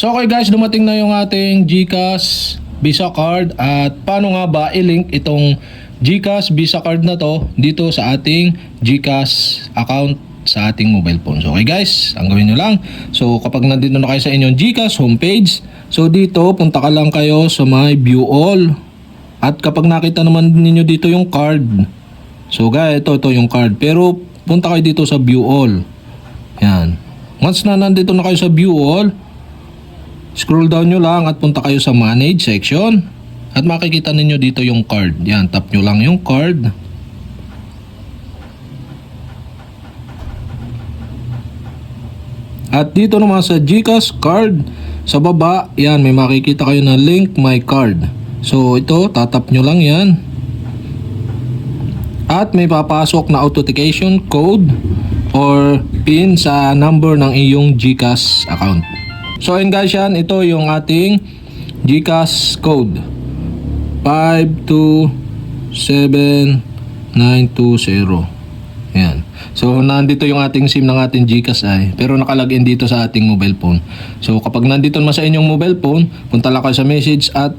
So okay guys, dumating na yung ating GCash Visa card at paano nga ba i-link itong GCash Visa card na to dito sa ating GCash account sa ating mobile phone. So okay guys, ang gawin nyo lang, so kapag nandito na kayo sa inyong GCash homepage, so dito punta ka lang kayo sa may view all at kapag nakita naman ninyo dito yung card, so guys, ito yung card, pero punta kayo dito sa view all. Yan. Once na nandito na kayo sa view all, scroll down nyo lang at punta kayo sa manage section at makikita ninyo dito yung card. Yan, tap nyo lang yung card. At dito naman sa GCash card, sa baba, yan, may makikita kayo na link my card. So ito, tatap nyo lang yan. At may papasok na authentication code or PIN sa number ng iyong GCash account. So ayun guys, yan, ito yung ating GCash code 527920. Yan. So nandito yung ating SIM ng ating GCash pero nakalagin dito sa ating mobile phone. So kapag nandito naman sa inyong mobile phone, punta lang kayo sa message at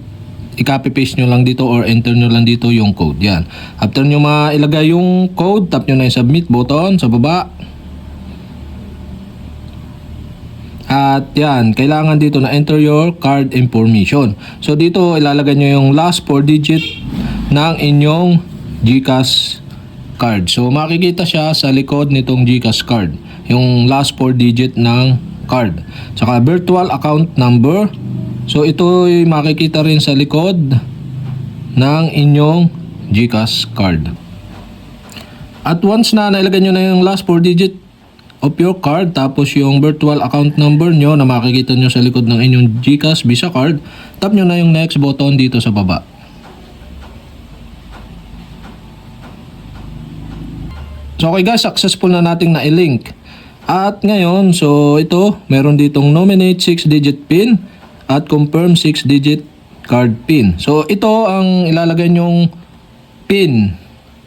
i-copy paste nyo lang dito or enter nyo lang dito yung code. Yan. After nyo mailagay yung code, tap nyo na yung submit button sa baba. At yan, kailangan dito na enter your card information. So dito ilalagay nyo yung last 4 digit ng inyong GCash card. So makikita siya sa likod nitong GCash card, yung last 4 digit ng card. Saka virtual account number. So ito ay makikita rin sa likod ng inyong GCash card. At once na nailagay nyo na yung last 4 digit of your card, tapos yung virtual account number nyo na makikita nyo sa likod ng inyong GCash Visa card, tap nyo na yung next button dito sa baba. So okay guys, successful na nating na-link. At ngayon, so ito, meron ditong nominate 6-digit PIN at confirm 6-digit card PIN. So ito ang ilalagay nyong PIN.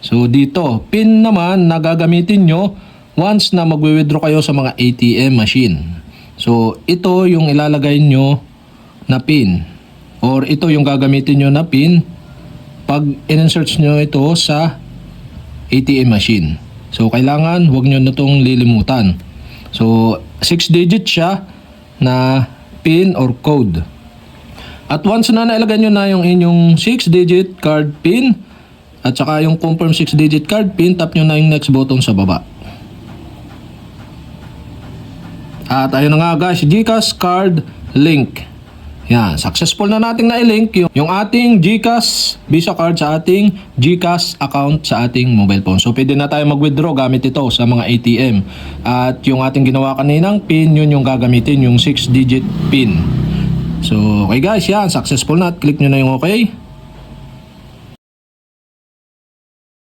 So dito, PIN naman na gagamitin nyo once na magwi-withdraw kayo sa mga ATM machine. So ito yung ilalagay nyo na PIN, or ito yung gagamitin nyo na PIN pag in-insert nyo ito sa ATM machine. So kailangan huwag nyo na itong lilimutan. So 6-digit siya na PIN or code. At once na nailagay nyo na yung inyong 6-digit card PIN at saka yung confirm 6-digit card PIN, tap nyo na yung next button sa baba. At ayun na nga guys, GCash card link. Yan, successful na nating na-link yung ating GCash Visa card sa ating GCash account sa ating mobile phone. So pwede na tayo mag-withdraw gamit ito sa mga ATM. At yung ating ginawa kaninang PIN, yun yung gagamitin, yung 6-digit PIN. So okay guys, yan, successful na. Click nyo na yung okay.